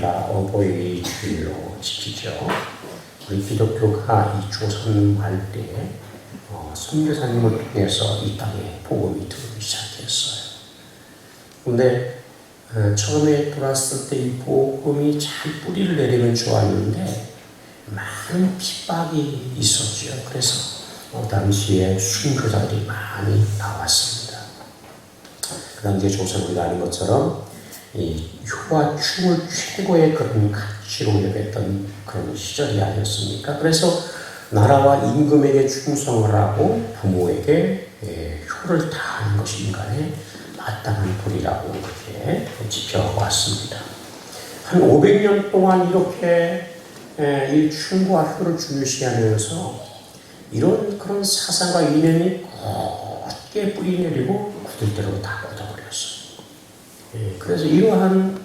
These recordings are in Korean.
우리가 어버이 주일로 지키죠. 우리 기독교가 이 조선 말대에 선교사님을 통해서 이 땅에 복음이 들어오기 시작했어요. 근데 처음에 들어왔을 때 이 복음이 잘 뿌리를 내리면 좋았는데 많은 핍박이 있었죠. 그래서 당시에 순교자들이 많이 나왔습니다. 그 당시에 조선 우리가 아는 것처럼 이 효와 충을 최고의 그런 가치로 여겼던 그런 시절이 아니었습니까? 그래서 나라와 임금에게 충성을 하고 부모에게 효를 다하는 것이 인간의 마땅한 도리라고 그렇게 지켜왔습니다. 한 500년 동안 이렇게 이 충과 효를 중요시하면서 이런 그런 사상과 이념이 곧게 뿌리 내리고 굳을 대로 다 굳어버렸어요. 그래서 이러한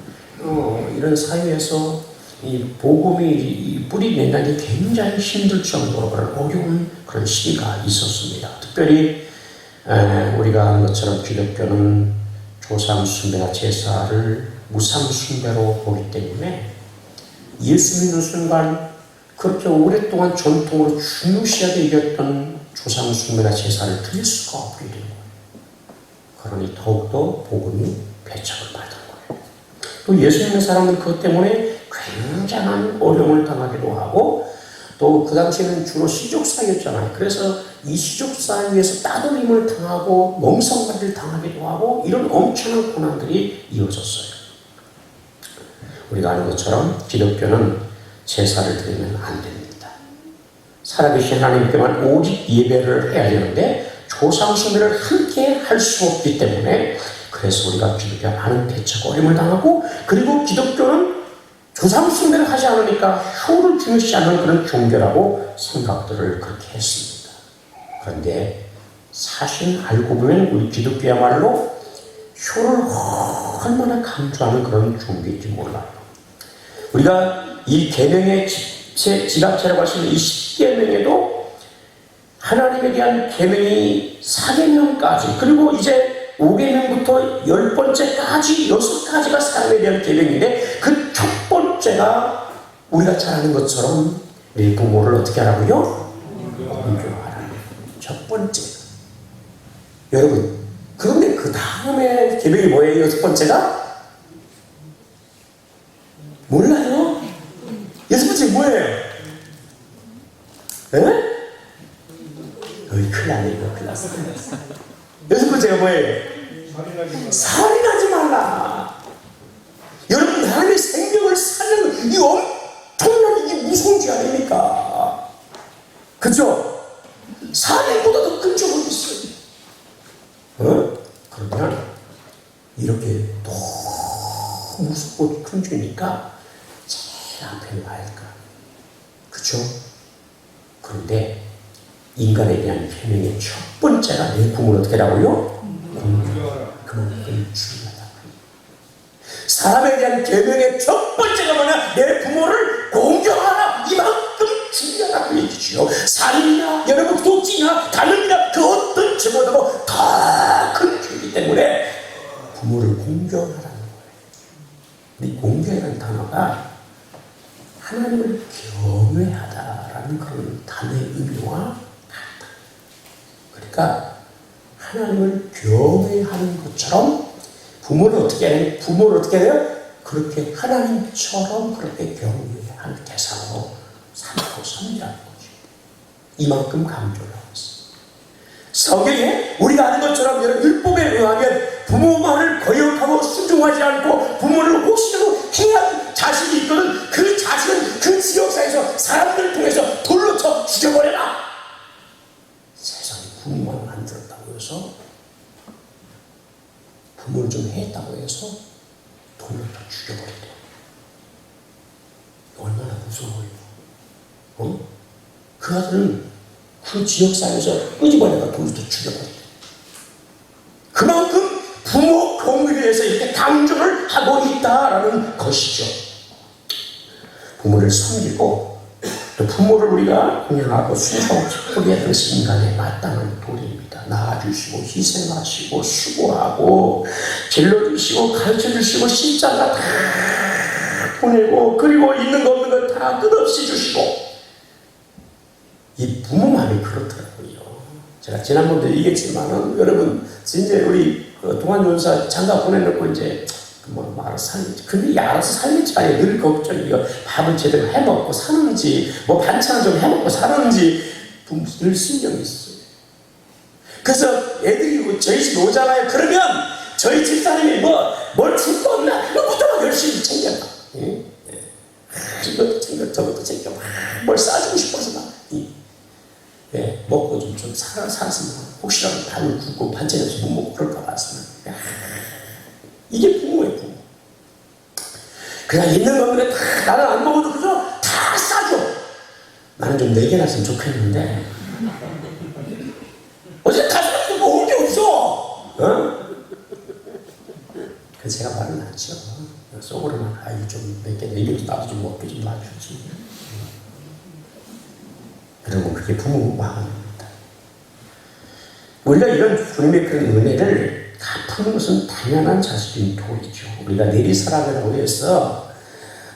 이런 사회에서 이 복음이 뿌리 내는 게 굉장히 힘들 정도로 그런 어려운 그런 시기가 있었습니다. 특별히 우리가 아는 것처럼 기독교는 조상 숭배나 제사를 무상 숭배로 보기 때문에 예수 믿는 순간 그렇게 오랫동안 전통으로 중요시하게 이겼던 조상 숭배나 제사를 드릴 수가 없게 된 거예요. 그러니 더욱더 복음이 배척을 받은 거예요. 또 예수 믿는 사람은 그것 때문에 굉장한 어려움을 당하기도 하고 또 그 당시에는 주로 시족사였잖아요. 그래서 이 시족사 위에서 따돌림을 당하고 멍성받이를 당하기도 하고 이런 엄청난 고난들이 이어졌어요. 우리가 아는 것처럼 기독교는 제사를 드리면 안 됩니다. 살아계신 하나님께만 오직 예배를 해야 되는데 조상 숭배를 함께 할 수 없기 때문에 그래서 우리가 기독교에 많은 배척 어려움을 당하고 그리고 기독교는 조상 숭배를 하지 않으니까 효를 중요시하는 그런 종교라고 생각들을 그렇게 했습니다. 그런데 사실 알고 보면 우리 기독교야말로 효를 얼마나 강조하는 그런 종교인지 몰라요. 우리가 이 계명의 지각체라고 할 수 있는 이 10계명에도 하나님에 대한 계명이 4계명까지 그리고 이제 5계명부터 10번째까지 6가지가 사람에 대한 계명인데 그 첫 번째가 우리가 잘 아는 것처럼 내 부모를 어떻게 하라고요? 공경하라. 첫 번째. 여러분 그런데 그 다음에 계명이 뭐예요? 6번째가? 몰라요? 6번째 뭐예요? 에? 큰일 나네 이거 큰일 났어. 6번째가 뭐예요? 살인하지 말라. 여러분 하나님의 생명을 살리는 이 엄청난 이게 무서운 죄 아닙니까? 그죠? 살인보다 더 큰 죄가 있어요. 그러면 이렇게 너무 무섭고 큰 죄니까 제일 앞에 놔야 할까? 그죠? 그런데 인간에 대한 계명의 첫 번째가 내 부모를 어떻게 하라고요? 그만큼 중요하다. 사람에 대한 계명의 첫 번째가 뭐냐? 내 부모를 공경하라. 이만큼 중요하다고 얘기지요. 살인이나 여러분 도끼나 간음이나 그 어떤 죄보다도 더 큰 죄이기 때문에 부모를 공경하라는 거예요. 이 공경이라는 단어가 하나님을 경외하다라는 그런 단어의 의미와 같다. 그러니까 하나님을 경외하는 것처럼 부모를 어떻게 해요? 부모를 어떻게 해요? 그렇게 하나님처럼 그렇게 경외하는 대상으로 삼고 섬기라는 거죠. 이만큼 강조를 하고 있습니다. 성경에 우리가 아는 것처럼 여러 율법에 의하면 부모 말을 거역하고 순종하지 않고 부모를 혹시라도 해야 자식이 있거든 그 자식은 그 지역사회에서 사람들을 통해서 돌로 쳐 죽여버려라. 세상에 부모만 만들었다고 해서 부모를 좀 했다고 해서 돌로 죽여버린대. 얼마나 무서워요. 그 아들은 그 지역사회에서 끄집어내가 돌로 죽여버린대. 그만큼 부모 공부에 대해서 이렇게 강조를 하고 있다라는 것이죠. 부모를 섬기고 또 부모를 우리가 공양하고 순종하고 기쁘게 하는 것이 인간의 마땅한 도리입니다. 낳아주시고 희생하시고 수고하고 길러주시고 가르쳐주시고 십자가 다 보내고, 그리고 있는 거 없는 거 다 끝없이 주시고. 이 부모 마음이 그렇더라고요. 제가 지난번도 얘기했지만은, 여러분, 이제 우리 동안연사 장가 보내놓고 이제 뭐 알아서 살겠지. 근데 알아서 살겠지. 아니, 늘 걱정이요. 밥을 제대로 해먹고 사는지, 뭐 반찬 좀 해먹고 사는지, 늘 신경이 있어요. 그래서 애들이 저희 집에 오잖아요. 그러면 저희 집사람이 뭘 줄 거 없나? 그것부터 열심히 챙겨봐. 예? 이것도 챙겨, 저것도 챙겨. 뭘 싸주고 싶어서 막. 예, 먹고 좀 살았으면 혹시라도 밥을 굶고 반찬에서 못 먹고 그럴까 봤으면. 이게 부모예요, 부모. 그냥 있는 건데 나는 안 먹어도 그저 다 싸줘. 나는 좀 내게 났으면 좋겠는데 어제 가서 먹을 게 없어. 그래서 제가 말은 안 쳐. 속으로만 좀 몇 개 내려도 나도 좀 먹게 좀 놔주지. 여러분, 그게 부모 마음입니다. 우리가 이런 주님의 그런 은혜를 갚는 것은 당연한 자식인 도리죠. 우리가 내리사랑이라고 해서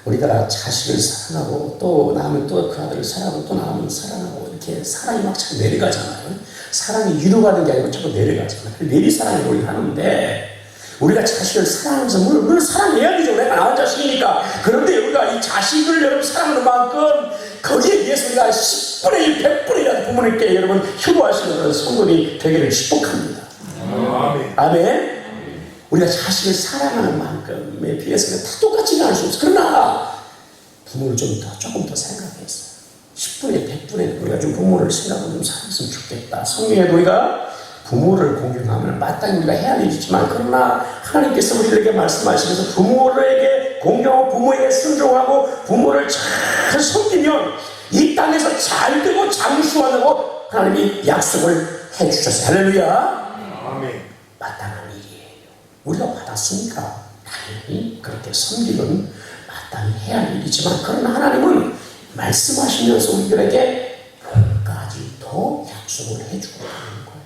우리가 자식을 사랑하고 또 낳으면 또 그 아들을 사랑하고 또 낳으면 사랑하고 이렇게 사랑이 막 자꾸 내려가잖아요. 사랑이 위로가는 게 아니고 자꾸 내려가잖아요. 내리사랑을 우리 하는데 우리가 자식을 사랑하면서 뭘 사랑해야 되죠. 내가 낳은 자식이니까. 그런데 우리가 이 자식을 여러분 사랑하는 만큼 거기에 비해서 우리가 10분의 1, 100분의 1 부모님께 여러분 효도하시는 성도이 되기를 축복합니다. 아멘. 우리가 자식을 사랑하는 만큼에 비해서는 다 똑같지는 않을 수 없어. 그러나 부모를 조금 더 생각했어요. 10분의 100분의 우리가 좀 부모를 생각하고 좀 살았으면 좋겠다. 성경에 우리가 부모를 공경하면 마땅히 우리가 해야 할 일이지만, 그러나 하나님께서 우리에게 말씀하시면서 부모에게 공경하고 부모에게 순종하고 부모를 잘 섬기면 이 땅에서 잘 되고 장수한다고 하나님이 약속을 해주셨어요. 할렐루야. 아멘. 마땅한 일이에요. 우리가 받았으니까 당연히 그렇게 섬기는 마땅히 해야 할 일이지만, 그러나 하나님은 말씀하시면서 우리들에게 복까지 더 약속을 해주고 있는 거예요.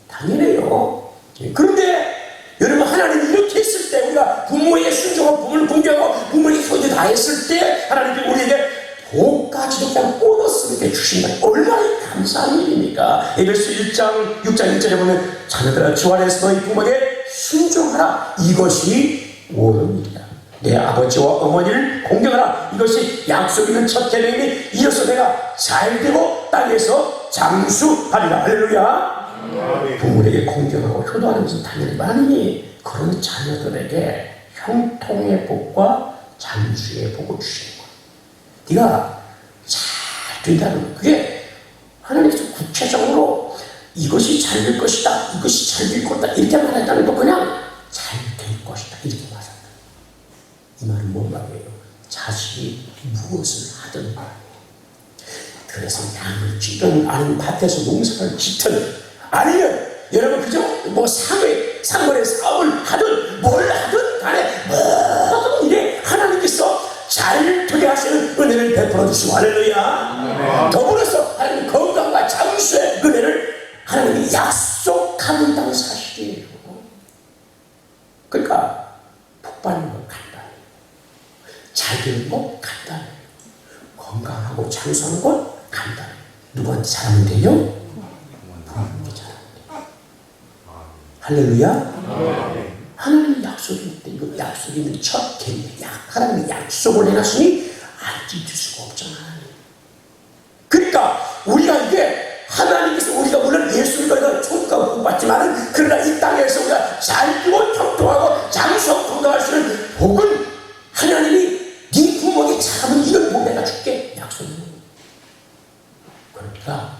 당연해요. 그런데 여러분, 하나님이 이렇게 했을 때, 우리가 부모에게 순종하고 부모를 공경하고 부모에게 효도 다 했을 때 하나님이 우리에게 복까지도 그냥 보너스를 이렇게 주신다니 얼마나 감사한 일입니까? 에베소 1장 6장 1절에 보면 자녀들아 주 안에서 너희 부모에게 순종하라. 이것이 옳은 일이다. 내 아버지와 어머니를 공경하라. 이것이 약속 있는 첫 계명이니 이어서 내가 잘되고 땅에서 장수하리라. 할렐루야. 부모에게 공경하고 효도하는 것은 당연히 많으니 그런 자녀들에게 형통의 복과 장수의 복을 주시는 거야. 네가 잘 된다는 거. 그게 하나님께서 구체적으로 이것이 잘 될 것이다, 이것이 잘 될 것이다 이렇게 말했다는 거, 그냥 잘 될 것이다 이렇게 말한다. 이 말은 뭔 말이에요? 자식이 무엇을 하든 말이에요. 그래서 양을 찌든 아니면 밭에서 농사를 짓든 아니면 여러분 그저 뭐 상거래 사업을 하든 뭘 하든 간에 모든 일에 하나님께서 잘 되게 하시는 은혜를 베풀어 주시고, 할렐루야. 더불어서 하나님 건강과 장수의 은혜를 하나님이 약속한다는 사실이에요. 그러니까 복 받는 건 간단해요. 잘 되는 건 간단해요. 건강하고 장수하는 건 간단해요. 누구한테 잘하면 돼요? 부모님께 잘하면 돼요. 할렐루야. 하나님의 약속이 있대. 이거 약속이 있는 첫 계명. 하나님이 약속을 해놨으니 안 지킬 수가 없잖아. 그러니까 우리가 이게 하나님께서 우리가 물론 예수님과 천국과 복받지만, 그러나 이 땅에서 우리가 잘 되고 형통하고 장수하고 건강할 수 있는 복은 하나님이 네 부모에게 잘하면 이걸 복 내가 줄게 약속이에요. 그러니까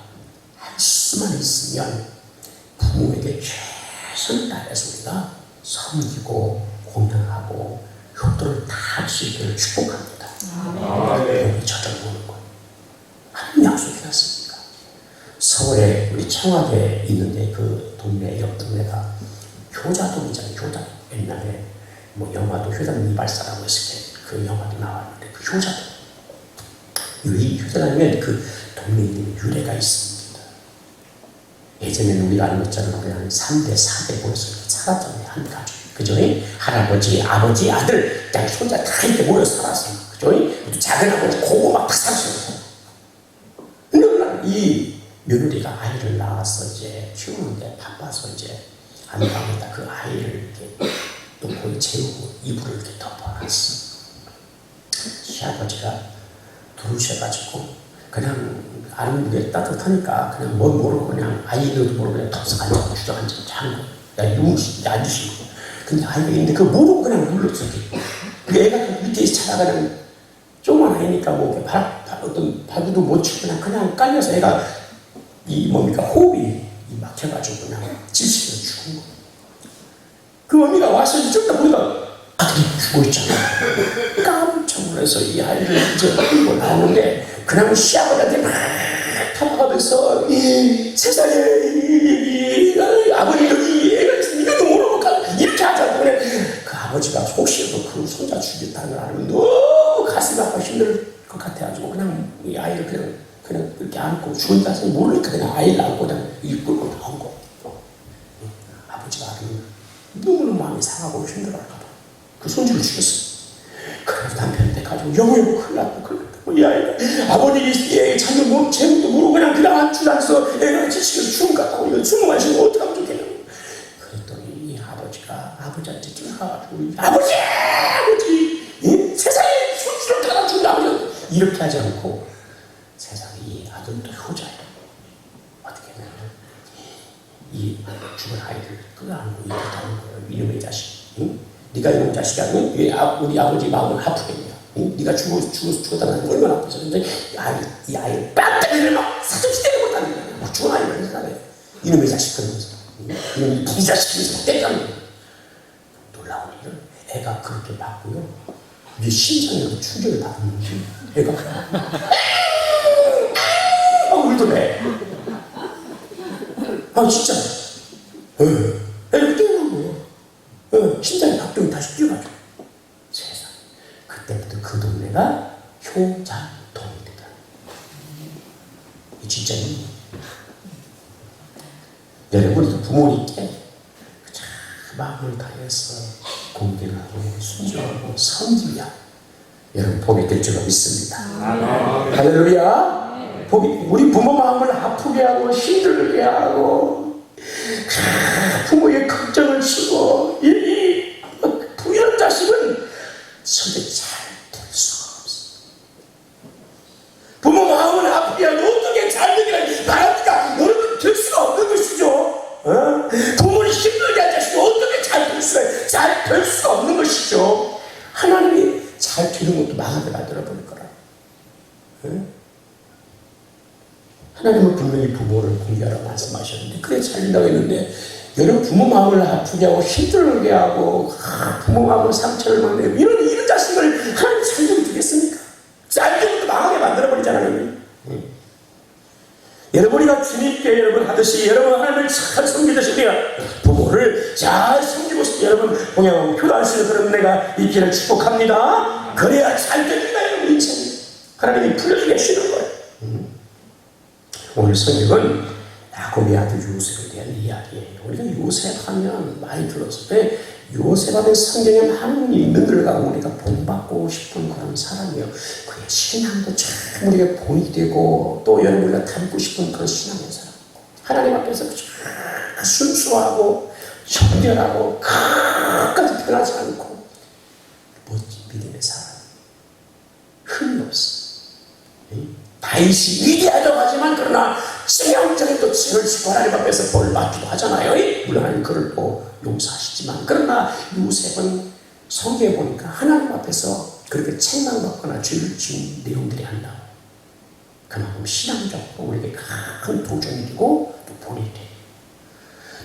할 수만 있으면 부모에게 최선을 다해서 우리가 섬기고 공경하고 효도를 다 할 수 있기를 축복합니다. 여기 쳐다보는 거 하나님 약속해놨습니다. 서울에 우리 청와대에 있는데 그 동네, 옆 동네가 효자동이잖아요. 효자동. 옛날에 뭐 영화도 효자동 이발사라고 했을 때 그 영화도 나왔는데 그 효자동. 이 효자동에 그 동네 이름에 유래가 있습니다. 예전에는 우리가 아는 것처럼 그냥 3대 4대 모여서 살았잖아요. 한 가족. 그죠? 할아버지, 아버지, 아들, 그냥 손자 다 이렇게 모여 살았어요. 그죠? 작은 아버지 고구마 다 살았어요. 근데 이 며느리가 아이를 낳아서 이제 키우는데 바빠서 이제 안방에다 그 아이를 이렇게 놓고 재우고 이불을 이렇게 덮어놨어. 시아버지가 들어오셔가지고 그냥 아는 게 따뜻하니까 그냥 뭘 모르고 그냥 아이들도 모르고 그냥 덥석 앉아서 주저앉아 자는 거야. 야, 누우시, 앉으시고. 근데 아이가 있는데 그거 모르고 그냥 눌렀어. 그 애가 밑에 차가 그냥 조그만 아이니까 뭐 어떤 발구도 못 치고 그냥 깔려서 애가 이 뭡니까 호흡이 막혀가지고 그냥 질식해서 죽은 거야. 그 어미가 와서 이쪽 다 보니까 아들이 죽어 있잖아. 깜짝 놀라서 이 아이를 이제 끌고 나오는데 그냥 시아버지한테 막 타박하면서 세상에 아버지 여기 애가 있으면 이것도 모르고 이렇게 하자고 그래. 그 아버지가 혹시라도 그 손자 죽였다는 걸 알면 너무 가슴이 아파 힘들 것 같아가지고 그냥 이 아이를 그냥 이렇게 안고 죽은 자신이 모르니까 그냥 아이를 안고 그냥 끌고 나온 거. 아버지가 알면 너무너무 마음이 상하고 힘들어할까봐 그 손주를 죽였어. 그래서 남편한테 가지고 여보 큰일 났고 이 아이가 아버지 애 자기 뭐 제목도 모르고 그냥 앉혀서 애가 지치면서 죽은 것 같다고 이거 죽으면 마시고 어떡하면 좋겠냐고. 그랬더니 이 아버지가 아버지한테 쫓아가지고 아버지 세상에 손주를 떠나 죽은 아버지 이렇게 하지 않고 세상에 이 아들도 효자예요. 어떻게 하면 이 죽은 아이를 끌어안고 이렇게 하는 거예요. 이놈의 자식. 응? 네가 이놈의 자식이 아니면 왜 우리 아버지 마음을 아프겠냐. 응? 네가 죽었다는 거 얼마나 아프죠. 근데 이 아이를 빡 때리면 사정시 때리고 못하는 거야. 막 죽은 아이를 생각해. 이놈의 자식 그러면서. 이놈의 부자식이면서 때리는 거야. 놀라운 일은 애가 그렇게 받고요. 이게 심장에도 충격을 받는지 애가 울더래. 아 진짜. 애가 뛰어난 거예요. 심장에 박동이 다시 뛰어가죠. 세상에. 그때부터 그 동네가 효자동이 되더라. 이 진짜 이 여러분도 부모님께 마음을 다해서 공경하고 순종하고 섬기면 여러분 복이 될 줄 믿습니다. 할렐루야. 우리 부모 마음을 아프게 하고 힘들게 하고 부모의 걱정을 쓰고 이 부유한 자식은 절대 잘 될 수가 없어. 부모 마음을 아프게 하고 어떻게 잘 되기를 바랍니까? 여러분 될 수가 없는 것이죠. 부모를 힘들게 한 자식이 어떻게 잘 될 수가 없는 것이죠. 하나님이 잘 되는 것도 망하게 만들어버릴 거라. 하나님은 분명히 부모를 공개하라고 말씀하셨는데 그래 잘 된다고 했는데 여러분 부모 마음을 아프게 하고 힘들게 하고 부모 마음을 상처를 만들고 이런 자식을 하나님 잘 되게 두겠습니까? 잘 되는 것도 망하게 만들어버리잖아요. 여러분이가 주님께 여러분 하듯이 여러분 하나님을 잘 섬기듯이 우리가 부모를 잘 섬기고 싶게 여러분 공양하고 효도할 수 있는 그런 은혜가 있기를 축복합니다. 그래야 잘 됩니다. 여러분 인생이 하나님이 풀려주게 하시는 거예요. 오늘 성경은 야곱의 아들 요셉에 대한 이야기예요. 우리가 요셉 하면 많이 들었을 때 요셉 하면 성경에 많은 있는 걸 우리가 본받고 싶은 그런 사람이에요. 그의 신앙도 참 우리가 본이 되고 또 여러분 우리가 닮고 싶은 그런 신앙의 사람. 하나님 앞에서 순수하고 정결하고 끝까지 변하지 않고 멋진 믿음의 사람. 흠이 없어. 다윗이 위대하다고 하지만 그러나 신앙적인 또 죄를 짓고 하나님 앞에서 벌을 받기도 하잖아요. 물론 하나님 그를 또 용서하시지만 그러나 요셉은 성경에 보니까 하나님 앞에서 그렇게 책망받거나 죄를 지은 내용들이 안 나와요. 그만큼 신앙적으로 우리에게 큰 도전이 되고 또 본이 돼요.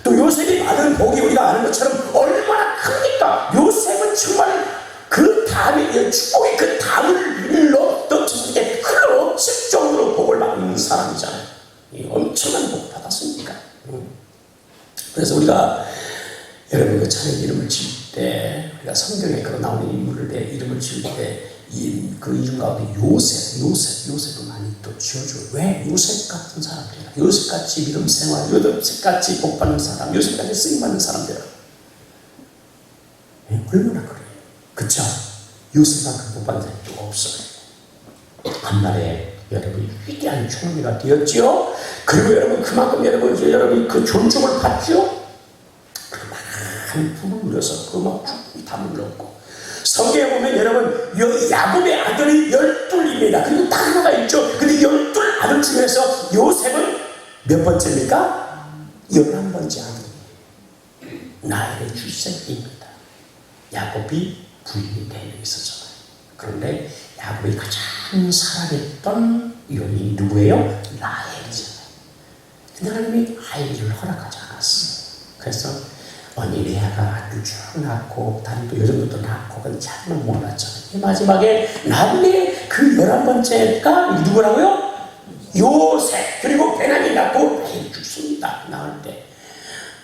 또 요셉이 받은 복이 우리가 아는 것처럼 얼마나 큽니까? 요셉은 정말 그 다음에 축복의 그 담을 넘쳤을 때 흘러넘칠 정도로 복을 받는 사람이잖아요. 엄청난 복을 받았으니까. 그래서 우리가 여러분 그 자녀 이름을 지을 때 우리가 성경에 그런 나오는 인물을 내 이름을 지을 때 그 이름 가운데 요셉을 많이 또 지어줘요. 왜? 요셉 같은 사람들이라. 요셉같이 믿음 생활, 요셉같이 복 받는 사람, 요셉같이 쓰임 받는 사람들이라. 얼마나 그래요. 그쵸? 요셉만큼 못 받는 사람이 또 없어요. 간만에 여러분이 위대한 총리가 되었죠. 그리고 여러분 그만큼 여러분이 그 존중을 받죠. 그리고 많은 부를 누려서 그막 충분히 다 물렀고, 성경에 보면 여러분 야곱의 아들이 12입니다. 그리고 다 하나가 있죠. 근데 12 아들 중에서 요셉은 몇 번째입니까? 11번째 아들이에요. 나엘의 출생입니다. 야곱이 부인이 4명 있었잖아요. 그런데 야곱이 가장 사랑했던 여인이 누구예요? 라헬이잖아요. 근데 하나님이 아이를 허락하지 않았어요. 그래서 언니 레아가 아들 쭉 낳고 다른 또 여자들도 낳고 근데 잘만 못 낳았잖아요. 마지막에 남의 그 11번째가 누구라고요? 요셉. 그리고 베냐민 낳고 라헬이 죽습니다. 낳을 때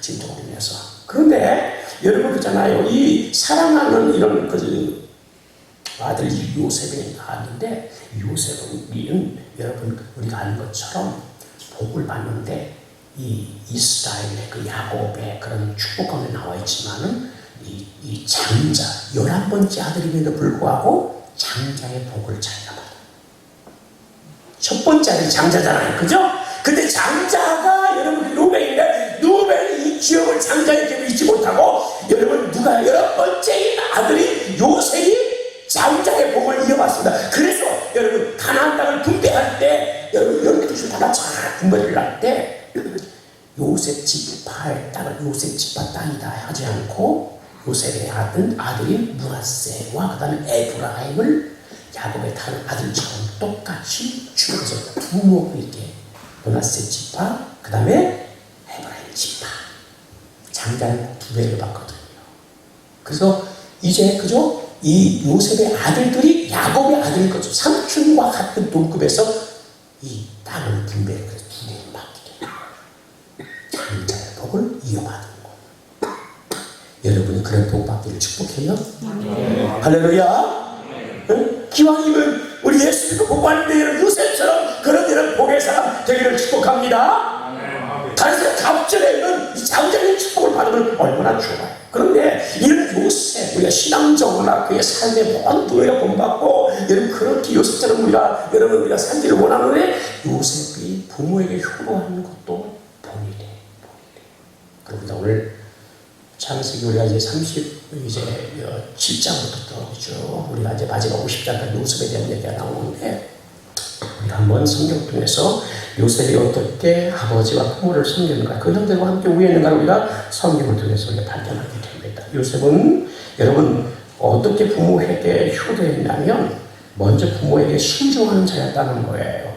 진통을 인해서. 그런데 여러분 그잖아요. 이 사랑하는 이런 그 아들이 요셉이 나왔는데, 요셉은 여러분 우리가 아는 것처럼 복을 받는데 이 이스라엘의 그 야곱의 그런 축복 가운데 나와 있지만은 이 장자 11번째 아들임에도 불구하고 장자의 복을 자기가 받아요. 첫 번째 아들이 장자잖아요. 그죠? 근데 장자가 여러분 루벤인데 루벤이 이 기업을 장자에게 잊지 못하고 여러분 누가 11번째인 아들이 요셉이 장자의 복을 이어받습니다. 그래서 여러분 가나안 땅을 분배할 때 여러분 12개씩 다 같이 분배를 할 때 요셉 지파의 땅을 요셉 지파 땅이다 하지 않고 요셉의 아들인 므낫세와 그 다음에 에브라임을 야곱의 다른 아들처럼 똑같이 죽여서 부모고 있게 므낫세 지파 그 다음에 에브라임 지파 장자는 2배를 받거든요. 그래서 이제 그죠? 이 요셉의 아들들이 야곱의 아들인 거죠. 삼촌과 같은 동급에서 이 땅을 분배를 해서 2배를 받게 돼요. 장자의 복을 이어받는 거예요. 여러분이 그런 복 받기를 축복해요? 할렐루야. 응? 기왕이면 우리 예수 믿고 복 받는 요셉처럼 그런 이런 복의 사람 되기를 축복합니다. 다른 갑절에는 이 장자의 축복을 받으면 얼마나 좋아요. 그런데 이런 요셉, 우리가 신앙적으로나 그의 삶의 모든 부여가 본받고 여러분 그렇게 요셉처럼 우리가 살기를 원하는데 요셉이 부모에게 효도하는 것도 본이래. 그리고 오늘 창세기 우리가 이제 37장부터 쭉 우리가 이제 마지막 50장까지 요셉에 대한 얘기가 나오는데 우리가 한번 성경 통해서 요셉이 어떻게 아버지와 부모를 섬기는가 그 형제와 함께 우애했는가를 우리가 성경을 통해서 우리가 발견하게 됩니다. 요셉은 여러분 어떻게 부모에게 효도했냐면 먼저 부모에게 순종하는 자였다는 거예요.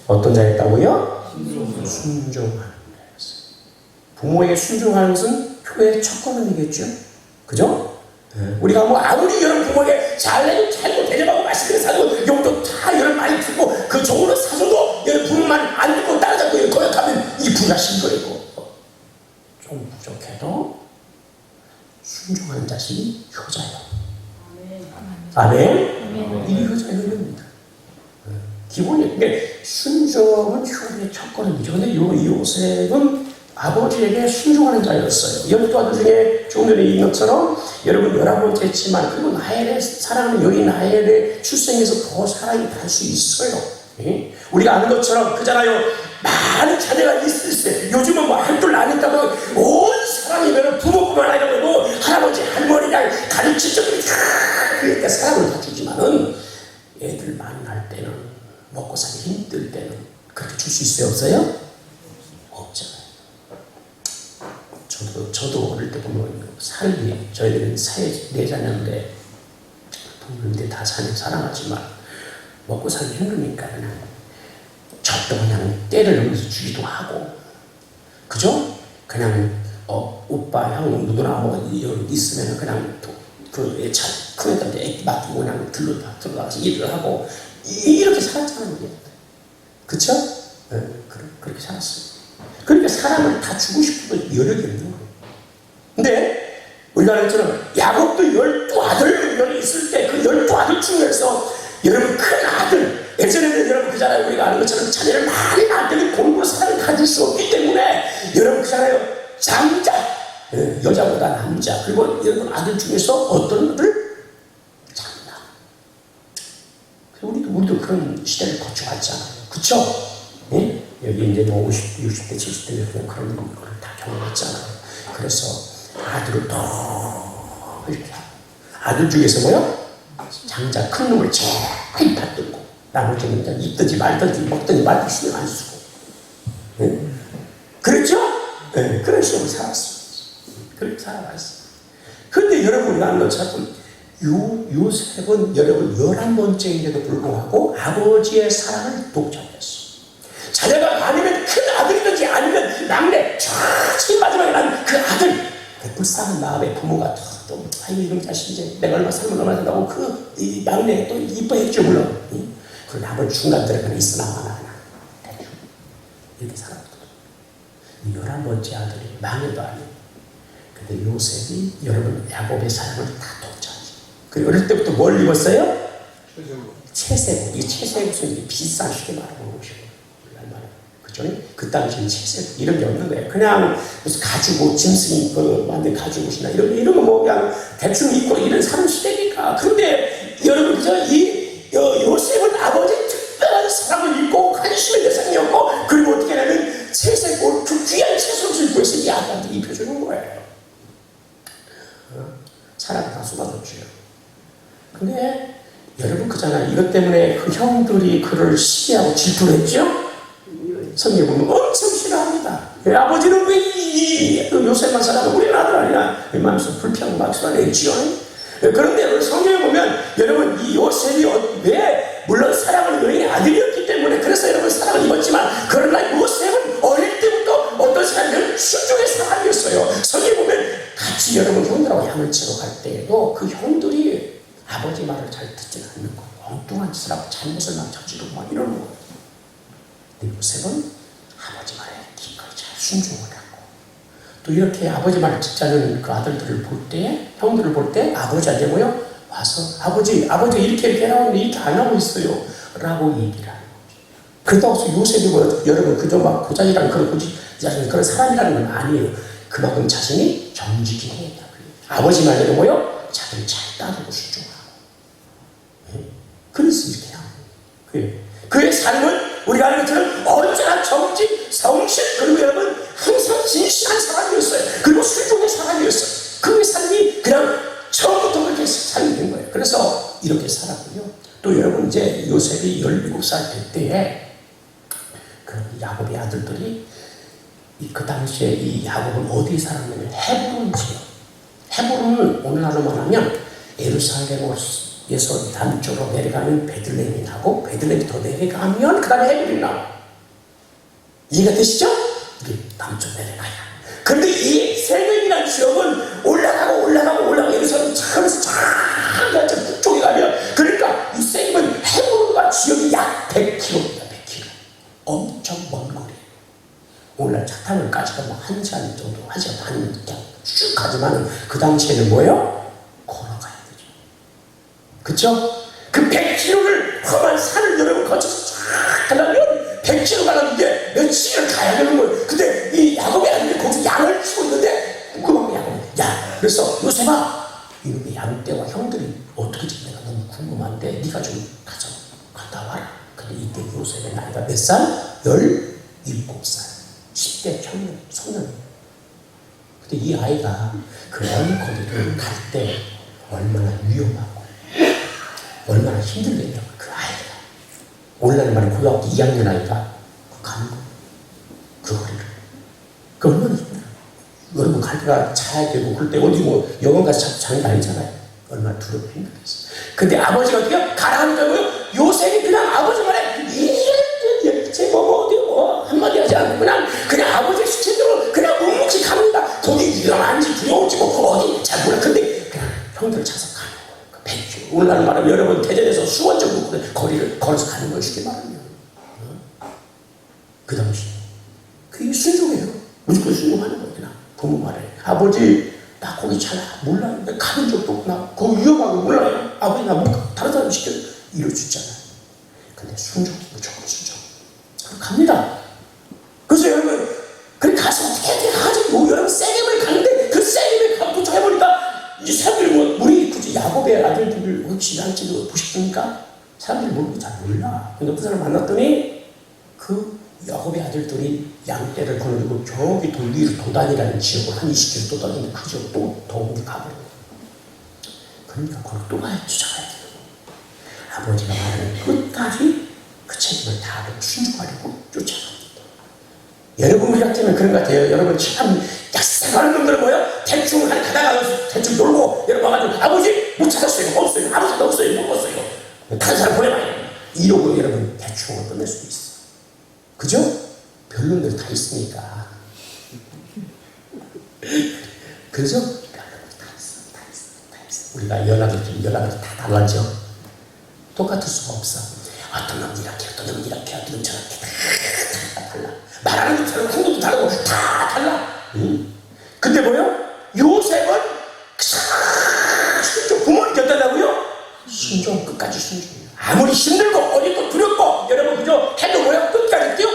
어떤 자였다고요? 순종하는 자였어요. 부모에게 순종하는 것은 효의 첫 걸음이겠죠. 그죠? 우리가 뭐 아무리 여러분 부모에게 잘고 대접하고 맛있게 사고 용돈 다 여러분 많이 주고 그 종으로 사줘도 여러분 부모만 안 듣고 따라잡고 거역하면 이 불가신 거이고 좀 부족해도 순종하는 자식이 효자예요. 아멘. 이게 효자의 흐름입니다. 기본이 근데 순종은 효의 첫걸음이죠. 근데 요셉은 아버지에게 순종하는 자였어요. 12아들 중에 조금 전에 얘기한 것처럼 여러분 11번째 했지만 그리고 나엘의 사랑하는 여인 나엘의 출생에서 더 사랑이 갈 수 있어요. 우리가 아는 것처럼 그잖아요. 많은 자녀가 있을 때 요즘은 뭐 한둘 나니까 온 사람이면 부모뿐만 아니라 뭐 할아버지 할머니랑 가르칠 적이 그러니까 사랑을 다 주지만은 애들 만날 때는 먹고 살기 힘들 때는 그렇게 줄 수 있어요? 없어요? 없잖아요. 저도 어릴 때 보면 살기 저희들은 사회 내자녀인데 부모님들 다 사랑하지만 먹고 살기 힘드니까 그냥 저도 그냥 때를 넘겨서 주기도 하고 그죠? 그냥 오빠 형 누구나 뭐 있으면 그냥 그 애차 큰 애들한테 애 맡기고 그냥 들어가서 일을 하고 이렇게 살았잖아요. 그쵸? 네, 그렇게 살았어요. 그러니까 사람을 다 주고 싶어도 여력이 없는 거예요. 근데 우리가 알처럼 야곱도 12아들이 있을 때 그 12아들 중에서 여러분 큰 아들 예전에는 여러분 그잖아요. 우리가 아는 것처럼 자녀를 많이 낳을 때는 골고루 사랑을 가질 수 없기 때문에 여러분 그잖아요. 장자 여자보다 남자 그리고 여러분 아들 중에서 어떤 우리도 그런 시대를 거쳐왔잖아요. 그쵸? 예? 여기 이제 뭐 50, 60대, 70대 그런 걸 다 경험했잖아요. 그래서 아들을 더 이렇게 하고, 아들 중에서 뭐요? 장자 큰 놈을 제일 받들고, 나머지는 그냥 입든지 말든지 먹든지 말든지 신경 안 쓰고. 예? 그렇죠? 예, 그런 식으로 살았어요. 그렇게 살아왔어요. 근데 여러분이 아는 것처럼 요셉은 여러분 11번째인데도 불구하고 아버지의 사랑을 독점했어. 자녀가 아니면 큰 아들이든지 아니면 막내 자칫 마지막에 난 그 아들, 그 불쌍한 마음의 부모가 또 아유 이런 자식이 내가 얼마 살면 얼마 된다고 이 막내 또 이뻐했죠 물론. 그 남은 중간 들어가는 있으나 마나 대충 이렇게 살았거든. 11번째 아들이 막내도 아니고. 근데 요셉이 여러분 야곱의 사랑을 다 독차지. 그리고 어릴 때부터 뭘 입었어요? 채색옷. 이 채색옷은 비싼 쉽게 말하는 옷이고, 그죠? 그 당시에는 채색 이런 게 없는 거예요. 그냥 무슨 가죽옷, 짐승이 만든 가죽옷이나 이런 거 뭐 그냥 대충 입고 이런 사는 시대니까. 그런데 여러분 그죠? 이 요셉은 아버지의 특별한 사랑을 입고 관심의 대상이었고, 그리고 어떻게 하냐면 채색옷, 그 귀한 채색옷을 입고 있어 이 아들한테 입혀주는 거예요. 사랑 다 쏟아졌죠. 근데 여러분 그잖아요. 이것 때문에 그 형들이 그를 시기하고 질투를 했죠. 성경에 보면 엄청 싫어합니다. 아버지는 왜 요셉만 사랑하고 우리는 아들 아니냐 이 마음에서 불평 막 쏟아내지요. 그런데 성경에 보면 여러분 이 요셉이 왜 물론 사랑하는 여인의 아들이었기 때문에 그래서 여러분 사랑을 입었지만, 그러나 요셉은 어릴 때부터 어떤 사람들은 순종의 사람이었어요. 성경에 보면 같이 여러분 형들하고 양을 치러 갈 때에도 그 형들이 아버지 말을 잘 듣지는 않는 거예요. 엉뚱한 짓을 하고 잘못을 막 저지르고 막 이러는 거예요. 근데 요셉은 아버지 말에 기꺼이 잘 순종을 하고, 또 이렇게 아버지 말을 듣지 않는 그 아들들을 볼 때, 형들을 볼 때 아버지한테 뭐요? 와서 아버지 이렇게 해라는데 이렇게 안 하고 있어요 라고 얘기를 하는 거죠. 그렇다고 해서 요셉이 뭐 여러분 그저 막 고자이랑 그런 사람이라는 건 아니에요. 그만큼 자신이 정직히 해야 아버지 말대로 뭐요? 자기를 잘 따르고 순종하고. 그래서 이렇게 하는 거예요. 그의 삶은 우리가 아는 것처럼 언제나 정직, 성실, 그리고 여러분 항상 진실한 사람이었어요. 그리고 순종의 사람이었어요. 그의 삶이 그냥 처음부터 그렇게 삶이 된 거예요. 그래서 이렇게 살았고요. 또 여러분 이제 요셉이 17살 될 때에 그 야곱의 아들들이 그 당시에 이 야곱은 어디에 살았냐면 헤브론 지역. 헤브론은 오늘날로 말하면 예루살렘에서 남쪽으로 내려가면 베들레헴이 나고, 베들레헴이 더 내려가면 그 다음에 헤브론이 나와. 이해가 되시죠? 이게 남쪽 내려가야. 근데 이 세겜이라는 지역은 올라가고 예루살렘 차면서 쫙 북쪽에 가면, 그러니까 이 세겜은 헤브론과 지역이 약 100km입니다. 100km. 엄청 먼 거리예요. 오늘날 차 타면 까지가 뭐 1시간 정도, 1시간 반이면 그냥 쭉 가지만 그 당시에는 뭐예요? 걸어가야 되죠. 그쵸? 그 100km를 험한 산을 여러분 거쳐서 쫙 가려면 100km 가는데 며칠을 가야 되는 거예요. 근데 이 야곱이 아닌데 거기서 양을 치고 있는데 궁금한 거야. 야, 그래서 요셉아, 이놈의 양떼와 형들이 어떻게 지내가 너무 궁금한데 네가 좀 가서 갔다 와라. 근데 이때 요셉의 나이가 몇 살? 17살. 10대 청년, 소년. 근데 이 아이가 그 먼 거리를 갈 때 얼마나 위험하고 얼마나 힘들겠냐고. 그 아이가 오늘날 말하면 고등학교 2학년 아이가 가는 거, 그 거리를. 그 얼마나 힘들어. 여러분 갈 때가 자야 되고 그럴 때 어디 뭐 영원 가서 자는 게 아니잖아요. 얼마나 두렵고 힘들겠어. 근데 아버지가 어떻게 가라 하는다고요? 요셉이 그냥 아버지 말에 한마디 하지 않고 그냥 아버지의 시체대로 그냥 묵묵히 갑니다. 거기 위험한지 두려울지 뭐 어디 잘 몰라. 근데 그냥 형들을 찾아서 가는 거예요. 100km. 오늘날 말하면 여러분 대전에서 수원 정도 거리를 걸어서 가는 걸 쉽게 말하면 그 당시 그게 순종이에요. 무조건 순종하는 거예요. 그냥 부모 말에 아버지 나 거기 잘 몰라요. 내가 가본 적도 없구나. 거기 위험하고 몰라요. 아버지 나 못 다른 사람 시켜 이럴 수 있잖아요. 근데 순종이 무조건 순종. 갑니다. 그래서 여러분, 가서 어떻게 가가지고, 여러분, 세겜을 가는데, 그 세겜에 가서 도착해보니까, 이 사람들 우리 굳이 야곱의 아들들을 혹시 할지도 보십니까? 사람들이 모르고 잘 몰라. 근데 어떤 사람 만났더니 그 야곱의 아들들이 양떼를 거느리고 저기 돌 위로 도단이라는 지역을 한 20km 또 다니는데 그 지역 또 더욱이 가버려. 그러니까 거기 또 가야 쫓아가야 돼. 아버지가 말하는 끝까지 그 책임을 다하고 순종하려고 쫓아갑니다. 여러분 우리 같으면 그런 것 같아요. 여러분 참 약속하는 놈들은 뭐예요? 대충 가다가 대충 놀고 여러분 와가지고 아버지 못 찾았어요. 없어요. 아버지도 없어요. 못 봤어요. 다른 사람 보내봐요. 이러고 여러분 대충 끝낼 수도 있어요. 그죠? 변론들 다 있으니까. 그래서 다 있어. 우리가 연락을 다 달라져. 똑같을 수가 없어. 어떤 놈은 이렇게, 어떤 놈은 이렇게, 어떤 놈은 저렇게 다 달라. 말하는 것도 다르고 행동도 다르고 다 달라. 근데 뭐요? 요셉은 순종, 부모님이 어떠냐고요? 순종, 끝까지 순종이에요. 아무리 힘들고 어렵고 두렵고 여러분 그죠? 해도 뭐요? 끝까지 뛰어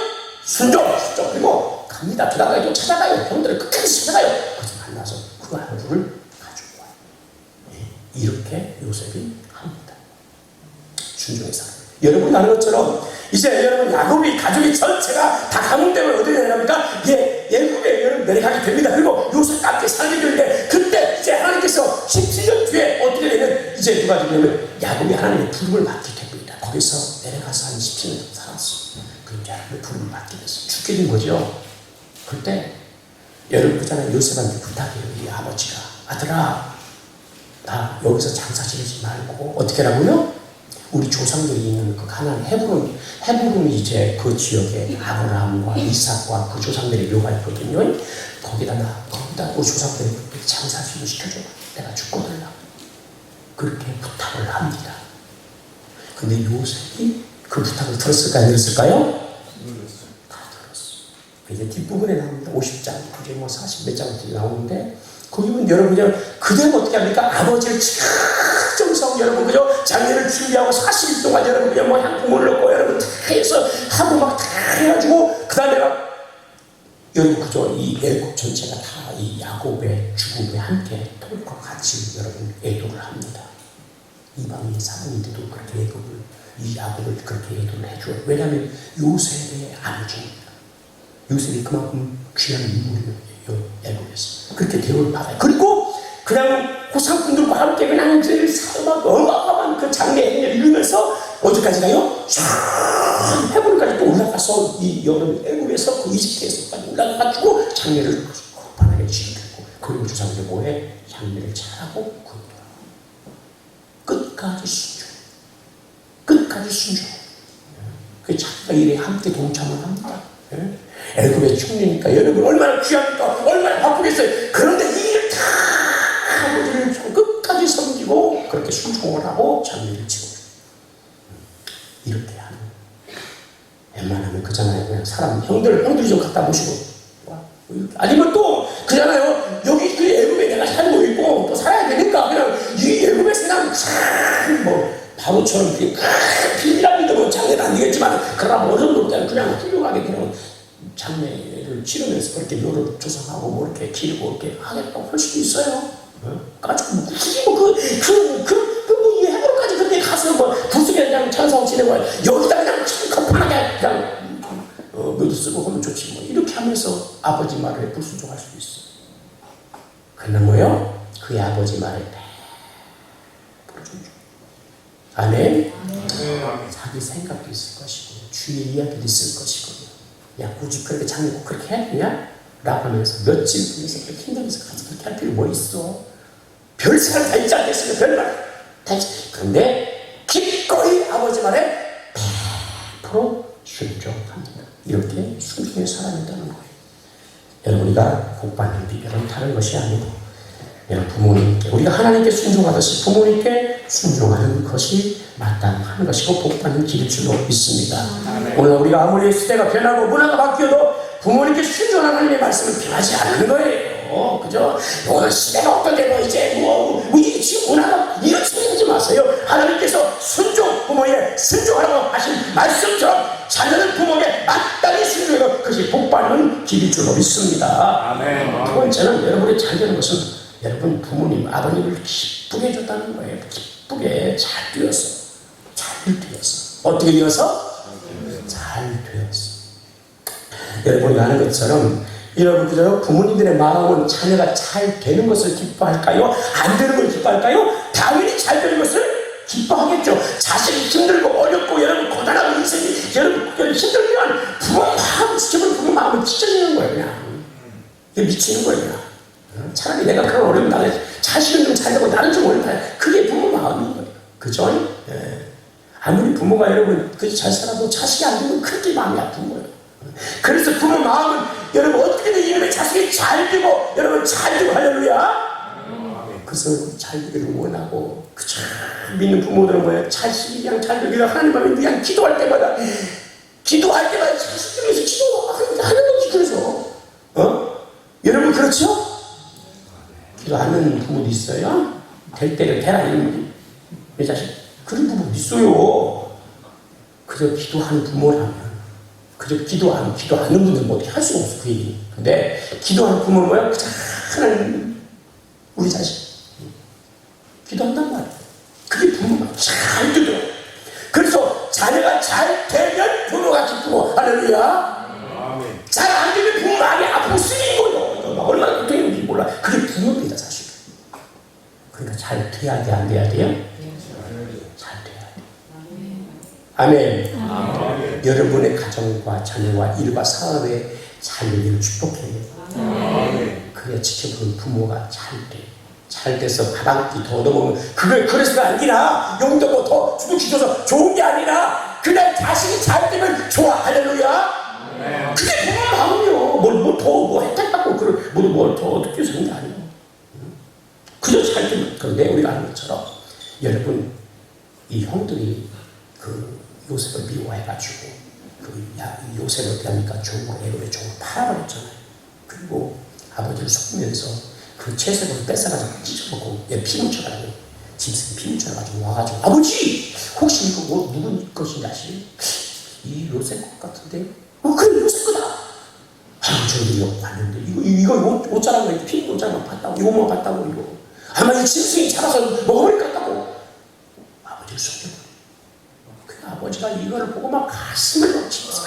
순종. 그리고 갑니다. 들어가요. 찾아가요. 형들을 끝까지 찾아가요. 그래서 만나서 그 아들을 가지고 와요. 이렇게 요셉이 합니다. 순종해서. 여러분이 아는 것처럼 이제 여러분 야곱이 가족이 전체가 다 가뭄 때문에 어떻게 되냐니까 애굽에 여러분 내려가게 됩니다. 그리고 요셉과 함께 살게 되는데 그때 이제 하나님께서 17년 뒤에 어떻게 되면 이제 누가 되냐면 야곱이 하나님의 부름을 받게 됩니다. 거기서 내려가서 한 17년 살았어. 그럼 하나님의 부름을 받게 됐어. 죽게 된 거죠. 그때 여러분 그잖아요. 요셉한테 부탁해요. 이 아버지가 아들아 나 여기서 장사 지르지 말고 어떻게 하라고요? 우리 조상들이 있는 그 가나안 헤브론이 이제 그 지역에 아브라함과 이삭과 그 조상들의 묘가 있거든요. 거기다 우리 조상들이 장사 좀 시켜줘. 내가 죽거든요. 그렇게 부탁을 합니다. 근데 요셉이 그 부탁을 들었을까요? 안 들었을까요? 다 들었어. 이제 뒷부분에 나옵니다. 50장, 그게 뭐 40몇 장까지 나오는데 거기 보면 여러분 그대로 어떻게 합니까? 아버지를 정성 여러분 그죠? 장례를 준비하고 40일 동안 여러분 그냥 뭐 향품을 넣고 여러분 다 해서 하고 막 다 해가지고 그 다음에 여러분 그죠? 이 애국 전체가 다 이 야곱의 죽음에 함께 통과 같이 여러분 애도를 합니다. 이방인 사람인데도 그렇게 이 야곱을 그렇게 애도를 해줘요. 왜냐하면 요셉의 아버지입니다. 요셉이 그만큼 귀한 인물이에요. 애국에서 그렇게 대우를 받아요. 그리고 그냥 고상분들과 함께 그냥 막 어마어마한 그 장례 행렬을 이루면서 어디까지 가요? 쫙 헤브론까지 또 올라가서 이 여름 애국에서 그 이집트에서까지 올라가가지고 장례를 거판하게 지르고 그리고 조상들 뭐해? 장례를 잘하고 끝까지 순종. 끝까지 순종. 그 자기가 일에 함께 동참을 합니다. 애굽의 총리니까 여러분 얼마나 귀합니까? 얼마나 바쁘겠어요. 그런데 이 일을 다 아버지를 끝까지 섬기고 그렇게 순종을 하고 장례를 치고 이렇게 하는 웬만하면 그잖아요. 그냥 사람 형들이 좀 갖다 모시고 아니면 또 그잖아요. 여기 그 애굽에 내가 살고 있고 또 살아야 되니까 그냥 이 애굽에서 그냥 뭐 바보처럼 비밀합니다. 뭐 장례는 안 되겠지만 그러나 어느 정도 그냥 훌륭하게 그냥 장례를 치르면서 그렇게 묘를 조성하고 뭐 이렇게 기르고 이렇게 하겠다고 할 수도 있어요. 가지고 뭐 굳이 이 해변까지 그렇게 가서 뭐 부수게 그냥 찬성 지내고 여기다 그냥 급하게 그냥 묘도 쓰고 하면 좋지 뭐 이렇게 하면서 아버지 말에 불순종할 수도 있어. 그러나 뭐요? 그 아버지 말에 불순종. 아멘. 자기 생각도 있을 것이고 주의 이야기도 있을 것이고. 야, 굳이 그렇게 장례 꼭 그렇게 했냐? 라고 하면서 며칠 분에서 그렇게 힘들면서 가서 그렇게 할 필요 뭐 있어? 별 생각 다 있지 않겠습니까? 별말 다 있지. 그런데 기꺼이 아버지 말에 100% 순종합니다. 이렇게 순종의 사람이라는 거예요. 여러분, 우리가 복받는 비결은 다른 것이 아니고 여러분 부모님께 우리가 하나님께 순종하듯이 부모님께 순종하는 것이 마땅한 것이고 복받는 길일 줄로 믿습니다. 오늘 우리가 아무리 시대가 변하고 문화가 바뀌어도 부모님께 순종하는 하나님의 말씀은 변하지 않는 거예요. 그죠? 오늘 시대가 어떤데 뭐 이제 우리 지금 문화가 이런 소리 하지 마세요. 하나님께서 부모에 순종하라고 하신 말씀처럼 자녀는 부모에게 마땅히 순종하고 그것이 복받는 길일 줄로 믿습니다. 아멘. 두 번째는 여러분이 잘 되는 것은 여러분 부모님, 아버님을 기쁘게 해줬다는 거예요. 기쁘게 잘 뛰어서 잘 되었어. 어떻게 되어서? 잘 되었어. 여러분이 아는 것처럼 여러분 그저 부모님들의 마음은 자녀가 잘 되는 것을 기뻐할까요? 안 되는 걸 기뻐할까요? 당연히 잘 되는 것을 기뻐하겠죠. 자식이 힘들고 어렵고 여러분 고단하고 인생이 여러분 힘들면 부모 마음을 찢어지는 거예요. 그냥 미치는 거예요. 그냥. 차라리 내가 그런 어려움 당해 자식은 좀 잘 되고 나는 좀 어렵다. 그게 부모 마음인 거예요. 그죠? 예. 아무리 부모가 여러분 그렇게 잘 살아도 자식이 안 되면 그렇게 마음이 아픈 거예요. 그래서 부모 마음은 여러분 어떻게든 이놈의 자식이 잘 되고 여러분 잘 되고 할렐루야. 그래서 잘 되기를 원하고 그쵸? 믿는 부모들은 뭐예요? 자식이 그냥 잘 되기를 하나님 앞에 그냥 기도할 때마다 자식들 위해서 기도하는 거지. 그래서 여러분 그렇죠? 기도하는 부모도 있어요? 될 때를 되라 내 자식 그런 부모도 있어요. 그저 기도하는 부모라면 그저 기도 안 하는 분들은 뭐 어떻게 할 수가 없어 그 얘기는. 근데 기도하는 부모는 뭐야? 그저 하나님 우리 자식 기도한단 말이에요. 그게 부모가 잘 되죠. 그래서 자녀가 잘 되면 부모가 기쁘고 할렐루야. 잘 안 되면 부모 마음이 아프고 쓰인 거예요. 얼마나 고통인지 몰라. 그게 부모입니다 사실. 그러니까 잘 돼야 돼 안 돼야 돼요? 잘 돼야 돼. 아멘. 여러분의 가정과 자녀와 일과 사업에 잘 되기를 축복해요. 그래 지켜보는 부모가 잘 돼. 잘 돼서 밥 한 끼 더 얻어먹으면 그게 그래서가 아니라 용도 뭐 더 주고 주셔서 좋은 게 아니라 그냥 자식이 잘 되면 좋아. 할렐루야. 그게 부모 마음이요. 뭘 혜택받고 뭘 더 어떻게 사는 게 아니에요. 그저 잘 되면. 그런데 우리가 아는 것처럼 여러분 이 형들이 그 요셉을 미워해가지고 요셉을 어떻게 합니까? 애굽의 종을 팔아버렸잖아요. 그리고 아버지를 속으면서 그 채색으로 뺏어가지고 찢어먹고 피 묻혀가지고 짐승이 피 묻혀가지고 와가지고 아버지 혹시 이거 뭐 누구 것인지 아시죠? 이 요셉 것 같은데? 그래 요셉 거다. 저희들이 봤는데 이거 옷자락만 피 옷자락만 봤다고 이거만 봤다고 이거 아마 이 짐승이 잡아서 먹어버릴 것 같다고 아버지를 속여버려. 그 아버지가 이거를 보고 막 가슴을 막 치면서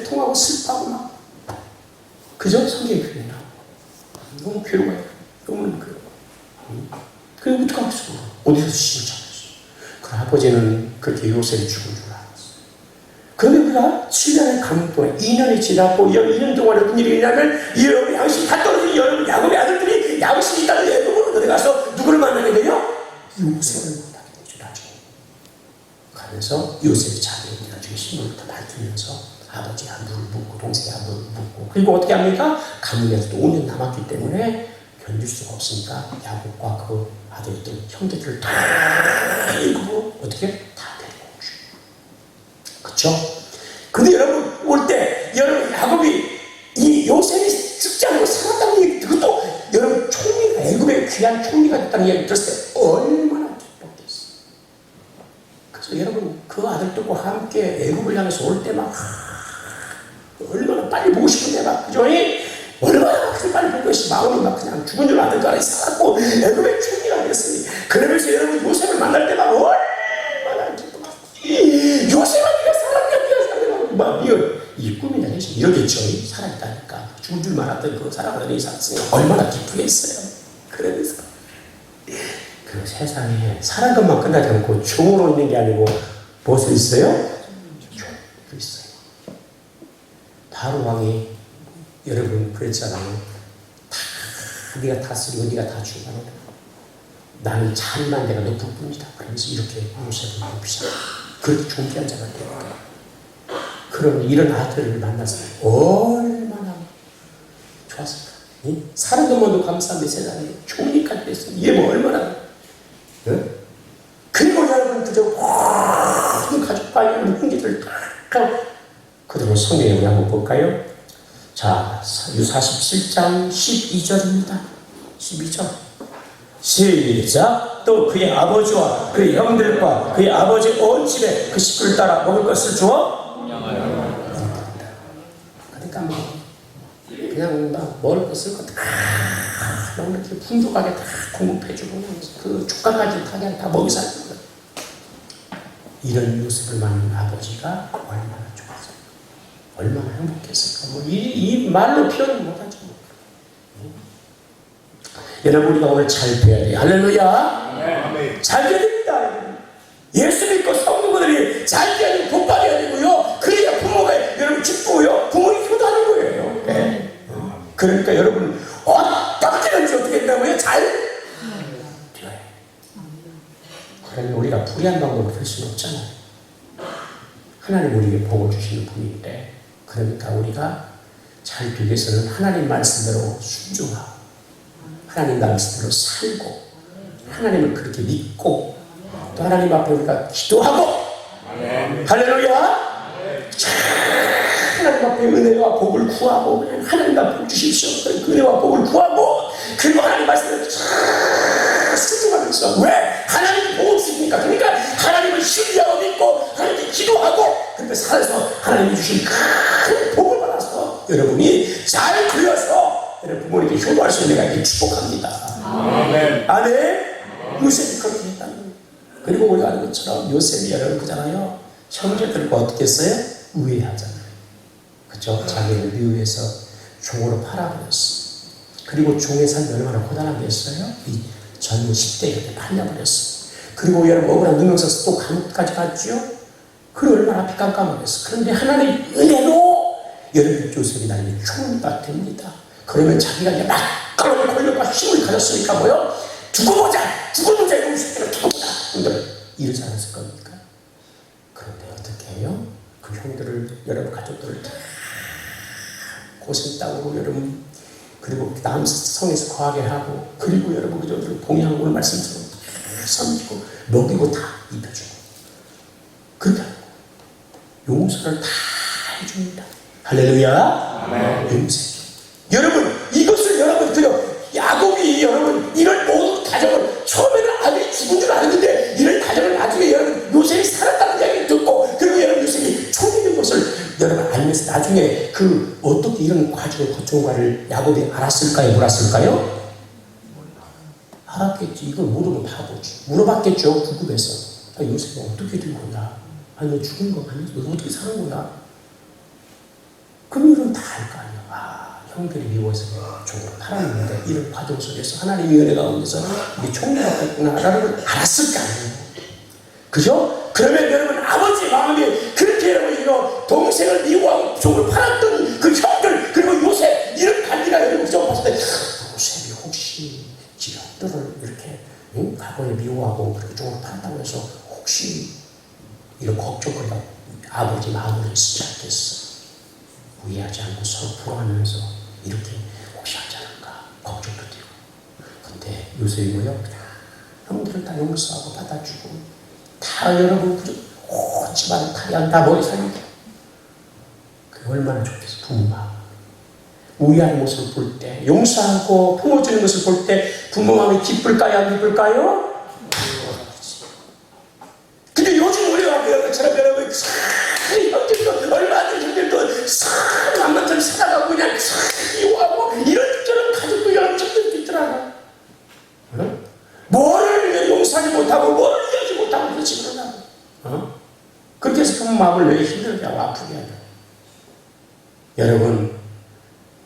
통하고 슬퍼하고 막 그저 성경이 그래 나. 너무 괴로워요. 너무 괴로워. 그리고 어떡하겠어. 어디서 시집을 잡았어. 그 아버지는 그렇게 요셉이 죽은 줄 알았어. 그런데 그가 7년의 가문 동안 2년이 지났고 2년 동안 어떤 일이 있냐면 여러분 양심이 다 떨어진 여러분 야곱의 아들들이 양심이 있다는 애굽으로 들어가서 누구를 만나게 돼요? 요셉을 만나게 되죠. 나중에. 가면서 요셉의 자매들이 나중에 신문을 다 밝히면서 아버지가 물을 붓고 동생이 물을 붓고 그리고 어떻게 합니까? 가문에서도 5년 남았기 때문에 견딜 수가 없으니까 야곱과 그 아들들 형제들을 다 일구고 어떻게 다 데리고 오죠. 그렇죠? 근데 여러분 올 때 여러분 야곱이 이 요셉이 죽지 않고 살았다는 얘기 그것도 여러분 총리가 애굽의 귀한 총리가 됐다는 얘기 들었을 때 얼마나 기뻤겠어요. 그래서 여러분 그 아들들과 함께 애굽을 향해서 올 때 막 얼마나 빨리 보고 싶은데 막 그죠? 얼마나 빨리 보고 싶어 마음이 막 그냥 죽은 줄 아는 줄 알아 살았고 애굽의 총리가 됐으니 그러면서 여러분 요셉을 만날 때 막 얼마나 기쁘겠어요. 요셉아 네가 살았냐 막 이 꿈이냐 이러겠죠. 살아있다니까 죽은 줄 알았던 그 살아가던 이 살았으니 얼마나 기쁘겠어요. 그러면서 그 세상에 사는 것만 끝나지 않고 종으로 있는 게 아니고 무엇을 있어요? 종도 있어요. 바로 왕이 여러분 그랬잖아요. 다 네가 다스리고 네가 다 주관하라. 나는 잘만 내가 높을 뿐이다. 그러면서 이렇게 요셉을 높이잖아. 그렇게 존귀한 자가 되었다. 그럼 이런 아들을 만나서 얼마나 좋았을까. 응? 사는 것만도 감사한데 세상에 종이까지 됐으니 이게 뭐 얼마나. 응? 그리고 여러분 그저 모든 가족과 있는 형제들 다 그대로 성경에 우리 한번 볼까요? 자, 47장 12절입니다. 12절. 시작. 또 그의 아버지와 그의 형들과 그의 아버지 온 집에 그 식구를 따라 먹을 것을 주어 그러니까 뭐 그냥 막 먹을 것을 너무 이렇게 풍족하게 다 공급해주고 그 조카까지 다 그냥 다 먹이 살고 이런 모습을 만난 아버지가 얼마나 좋았을까, 얼마나 행복했을까. 이 말로 표현 못하죠. 여러분, 우리가 오늘 잘 배워야 돼요. 할렐루야. 잘 배워야 됩니다. 예수 믿고 성도들이 잘 배워야 되고 복 받아야 되고요. 그래야 부모가 여러분 기쁘고요. 부모님 효도하는 거예요. 네. 그러니까 여러분 어떻게 되는지 어떻게 된다고요? 잘 배워야 해요. 그러면 우리가 불의한 방법을 할 수는 없잖아요. 하나님 우리에게 복을 주시는 분인데, 그러니까 우리가 잘 배우기 위해서는 하나님 말씀대로 순종하고 하나님 말씀대로 살고 하나님을 그렇게 믿고 또 하나님 앞에 우리가 기도하고, 할렐루야. 하나님 앞에 은혜와 복을 구하고, 하나님과 복 주십시오. 그 은혜와 복을 구하고, 그리고 하나님 말씀을 순종하면서, 왜? 하나님이 복을 주십니까? 그러니까 하나님을 신뢰하고 믿고 하나님께 기도하고 그렇게 살아서 하나님이 주신 큰 복을 받아서 여러분이 잘 되어서 여러분 부모님께 효도할 수 있는 내가 축복합니다. 아멘. 아멘. 요셉이 그렇게 했다는 거예요. 그리고 우리가 아는 것처럼 요셉이 여러분 그잖아요. 형제들과 어떻게 했어요? 우애하잖아요. 그렇죠? 자기를 미워해서 종으로 팔아버렸어. 그리고 종의 삶이 얼마나 고단하게 했어요? 이 젊은 10대에 그때 팔려버렸어. 그리고 여러분 억울한 누명서서 또 감옥까지 갔죠? 그리고 얼마나 앞이 깜깜하겠어. 그런데 하나님의 은혜로 여러분 요셉이 나에게 총리가 됩니다. 그러면 자기가 이제 막강한 권력과 힘을 가졌으니까 뭐요? 두고 보자 이러고 싶대요. 두고 보자. 근데 이러지 않았을 겁니까? 그런데 어떻게 해요? 그 형들을, 여러분 가족들을 다 고생 땅으로 여러분, 그리고 남 성에서 거하게 하고, 그리고 여러분 그저들 동양 오늘 말씀처럼 섬기고 먹이고 다 입혀주고 그렇게 하고 용서를 다 해줍니다. 할렐루야. 용서. 여러분 이것을 여러분 그요 야곱이 여러분 이런 모든 가정을 처음에는 아들이 죽은 줄 알았는데 이런 가정을 나중에 여러분 요셉이 살았다는 이야기를 듣고, 그리고 여러분 요셉이 총리된 것을 여러분 알면서 나중에 그 어떻게 이런 과정을 거쳐온가를 야곱이 알았을까요? 몰랐을까요? 알았겠지. 이걸 모르면 바보지. 물어봤겠죠. 구급해서. 요셉이 어떻게 된 거야? 아니 너 죽은 거 아니야? 너 어떻게 사는 거야? 그럼 이건 다 알 거 아니야. 아, 형들이 미워서 종으로 팔았는데 이런 과정 속에서 하나님의 은혜 가운데서 이게 총리가 됐구나라는 걸 알았을 거 아니에요. 그죠? 그러면 여러분 아버지 마음이 그렇게 여러분 이거 동생을 미워하고 종으로 팔았던 그 형들, 그리고 요셉 이런 관계가 여러분 좀 봤을 때 요셉이 혹시 지 형들을 이렇게 과거에 미워하고 그렇게 종으로 팔았다고 해서 혹시 이런 걱정거리가 아버지 마음으로 있지 않겠어? 우애하지 않고 서로 불화하면서 이렇게 혹시 하지 않을까 걱정도 되고. 근데 요셉이 뭐요? 그냥 형들을 다 용서하고 받아주고 다 여러분 그저 온 집안을 다 머리 살리고. 그게 얼마나 좋겠어. 부모 마음 우애하는 모습을 볼 때, 용서하고 품어주는 것을 볼 때 부모 마음이 기쁠까요? 안 기쁠까요? 근데 요즘 우리가 그처럼 여러분 형들도 얼마나 형들도 만만처럼 살아가고 그냥 미워하고 이런 처럼 가족도 여러분 형들도 있더라고. 응? 뭐를 용서하지 못하고 뭐를 이해하지 못하고 그렇지 그러나 그렇게 해서 부모 마음을 왜 힘들게 하고 아프게 하냐. 여러분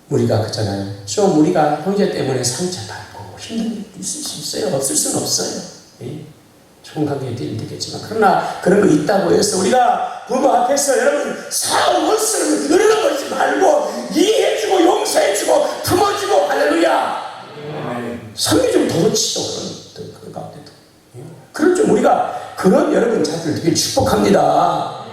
우리가 그렇잖아요. 좀 우리가 형제 때문에 상처받고 힘든 일도 있을 수 있어요. 없을 수는 없어요. 예? 좋은 관계도 있겠지만, 그러나 그런 거 있다고 해서 우리가 부모 앞에서 여러분 원수를 누르는 거지 말고 이해해주고 용서해주고 품어주고. 할렐루야. 성이 좀 더 좋지요. 그런 가운데도. 그런 좀 우리가 그런 여러분 자들 되게 축복합니다.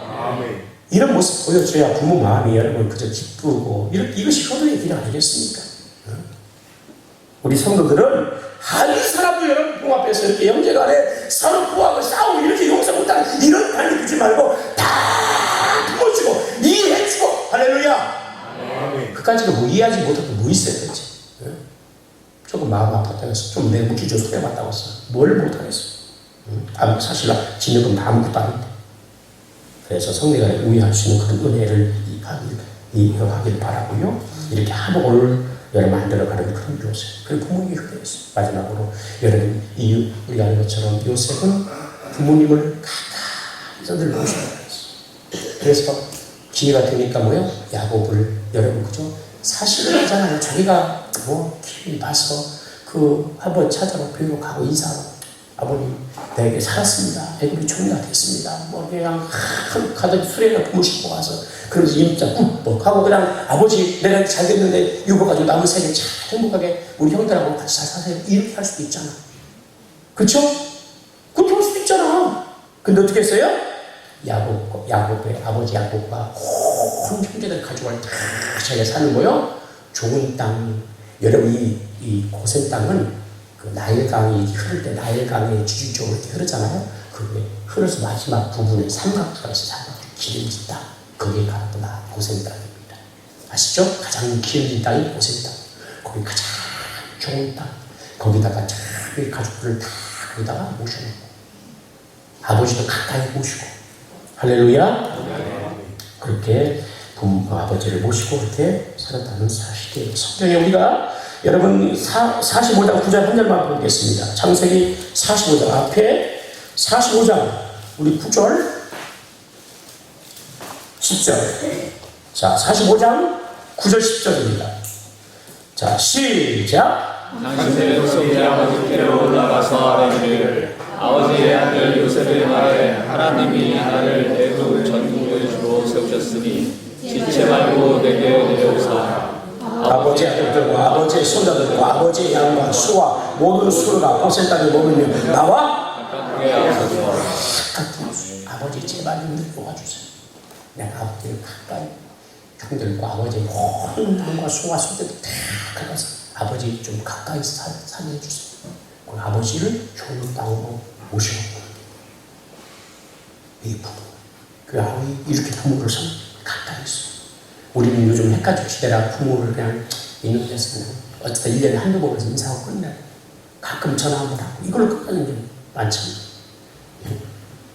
이런 모습 보여줘야 부모 마음이 여러분 그저 기쁘고 이것이 효도의 길 아니겠습니까? 우리 성도들은 한 사람도 여러분 부모 앞에서 이렇게 형제간에 서로 구하고 싸우고 이렇게 용서 못하는 이런 관계 두지 말고 다 품어주고 이해해주고. 할렐루야. 그까지도 뭐 이해하지 못해도 뭐 있어야 되지. 조금 마음 아팠다고 해서 좀 내 묵기 좀 소외받다고 해서 뭘 못하겠어. 사실 나 지는 건 아무것도 아닌데. 그래서 성례간에 우애할 수 있는 그런 은혜를 이용하길 바라고요. 이렇게 화목을 여러분 만들어가는 그런 요셉. 그리고 부모님이 그랬어요. 마지막으로 여러분 우리가 아는 것처럼 요셉은 부모님을 가까이 늘 모시고 그랬어. 그래서 기회가 되니까 뭐요? 야곱을 여러분 그죠? 사실은 하잖아요. 자기가 뭐 기회 봐서 그 한번 찾아러 교회로 가고 인사하고 아버님 내게 살았습니다. 애굽이 종이가 됐습니다. 뭐 그냥 가득 수레나 부으시고 와서 그러면서 임자 꾹 하고 그냥 아버지 내가 잘 됐는데 이거 가지고 남은 세계 잘 행복하게 우리 형들하고 같이 잘 사세요. 이렇게 할 수도 있잖아. 그쵸? 그렇게 할 수도 있잖아. 근데 어떻게 했어요? 야곱의 아버지 야곱과 온 형제들 가족을 다 자기가 사는 거요. 좋은 땅. 여러분 이 고센 땅은 그 나일강이 흐를 때 나일강의 지주쪽으로 이렇게 흐르잖아요. 그게 흐르서 마지막 부분에 삼각수가 있어요. 삼각수 기름진 땅. 거기에 가구나 고센 땅입니다. 아시죠? 가장 기름진 땅이 고센 땅. 거기 가장 좋은 땅. 거기다가 자기 가족들을 다 거기다가 모셔놓고 아버지도 가까이 모시고 할렐루야. 그렇게 아버지를 모시고 그렇게 살았다는 사실이에요. 성경에 우리가 여러분 45장 9절 한 절만 보겠습니다. 창세기 45장 앞에 45장 우리 9절 10절 자 45장 9절 10절입니다. 자 시작. 당신은 내 아버지께로 올라가서 아뢰기를 아버지의 아들 요셉의 말에 하나님이 나를 애굽 전국의 주로 세우셨으니 지체 말고 내게 내려오사 아버지의 아들들과 아버지의 손자들과 아버지의 양과 수와 모든 수르가 고센 땅에 머물며 나와 아버지 제발 좀 도와주세요. 내가 아버지를 가까이 형들과 아버지의 모든 양과 수와 손자들 다 가까이서 아버지 좀 가까이 살게 해주세요. 그 아버지를 좋은 땅으로 모시고 이 부부 그 아버지 이렇게 부모를 가까이 있어요. 우리는 요즘 헷갈려 시대라 부모를 그냥 있는 데서 그냥 어쨌든 1년에 한두 번에서 인사하고 끝내고 가끔 전화 한번 하고 이걸로 끝나는 게 많잖아요.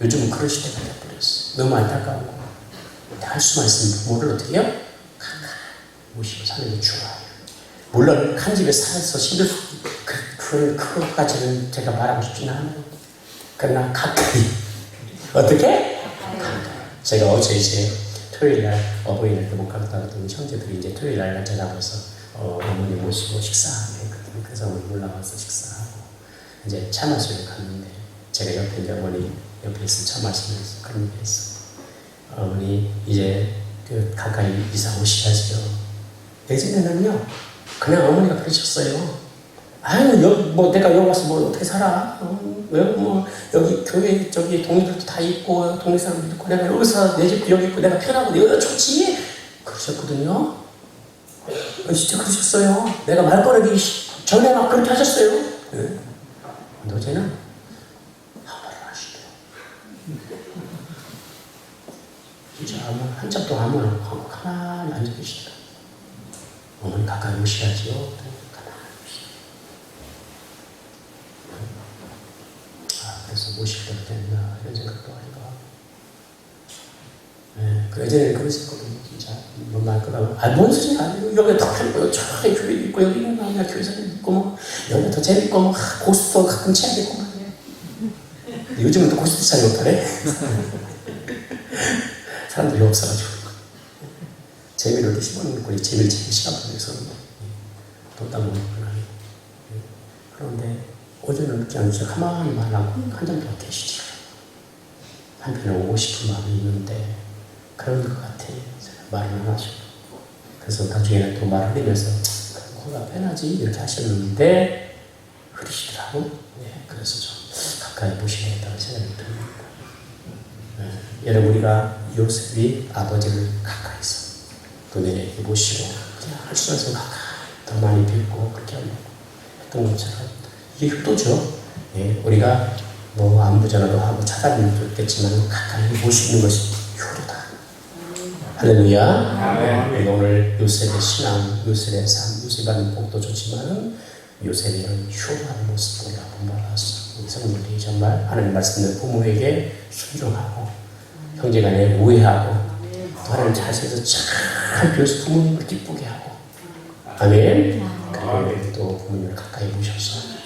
요즘은 그런 시대가 돼버렸어요. 너무 안타까운 거. 할 수만 있으면 부모를 어떻게 해요? 가까이 모시고 사는 게 중요해요. 물론 한 집에 살아서 힘들 그것까지는 제가 말하고 싶지는 않아요. 그러나 가까이 어떻게? 가까이. 제가 어제 이제 토요일날 어버이날 때 못 갔다 왔더니 형제들이 이제 토요일날 전화해서 어머니 모시고 식사했거든요. 그래서 어머니 올라와서 식사하고 이제 차 마시러 갔는데 제가 옆에 이제 어머니 옆에 있으면 차 마시면서 그런 얘기 했어요. 어머니 이제 그 가까이 이사 오셔야죠. 예전에는요 그냥 어머니가 그러셨어요. 아유 뭐 내가 여기 와서 뭐 어떻게 살아? 뭐 여기 교회 저기 동네들도 다 있고 동네 사람들도 있고 내가 여기서 내 집 여기 있고 내가 편하고 내가 좋지 그러셨거든요. 진짜 그러셨어요. 내가 말 꺼내기 전에 막 그렇게 하셨어요. 네. 근데 어제는 아무 말을 하시대요. 진짜 한참 동안 아무 말 안 하고 가만히 앉아 계시더라. 어머니 가까이 오셔야지요. 그래서 모실 때도 됐나 이런 생각도 하기도 하고. 네, 그 예전에 그랬었거든요. 진짜 말 거다. 뭔 소리야? 여기 더 편하고 저기 교회 있고 여기 있나 교회사님 있고 뭐 여기 더 재밌고 뭐 고수도 가끔 취하겠고 요즘은 또 고수도 잘 못하네. 사람들이 없어가지고 재미를 또 씹어먹는 거니 재미를 제일 싫어하면서 돈 따먹는 그런데 어제는 그냥 진짜 가만히 말하고 한 잔 더 계시지. 한편에 오고 싶은 마음이 있는데 그런 것 같아. 말을 안 하시고. 그래서 나중에는 또 말을 흘리면서 코가 편하지 이렇게 하셨는데 흐리시더라고. 네, 그래서 좀 가까이 보시겠다는 생각이 듭니다. 네, 여러분 우리가 요셉이 아버지를 가까이서 또 내게 모시고 그냥 할 수 있어서 가까이 더 많이 뵙고 그렇게 하려고 했던 것처럼 이게 효도죠. 예, 우리가 뭐 안부전화도 하고 찾아뵙는 것도 있겠지만 가까이 모시는 것이 효도다. 할렐루야. 네, 오늘 요셉의 신앙, 요셉의 삶, 요셉이 받는 복도 좋지만 요셉의 이런 효도하는 모습을 우리가 본받아서 우리 성도들이 정말 하나님 말씀대로 부모에게 순종하고 형제간에 우애하고 또 하나님 자신에서 잘 비워서 부모님을 기쁘게 하고 아멘. 그리고 또 부모님을 가까이 모셔서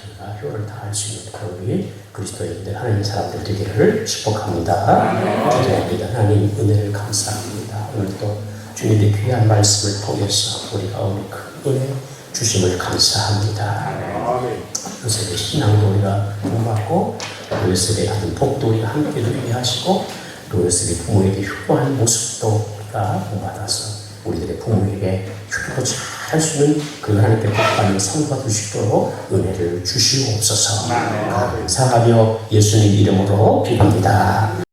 효를 다할 수 있는 그런 우리 그리스도인들 하나님 사람들 되기를 축복합니다. 기도합니다. 하나님 은혜를 감사합니다. 오늘도 주님의 귀한 말씀을 통해서 우리가 오늘 큰 은혜 주심을 감사합니다. 요셉의 신앙도 우리가 본받고 또 요셉의 하는 복도 우리가 함께 누리게 하시고 또 요셉의 부모에게 효도하는 모습도 우리가 본받아서 우리들의 부모에게 효도 잘 할 수 있는 그 하나님께 복받는 성과 주시도록 은혜를 주시옵소서. 감사하며 예수님 이름으로 기도합니다.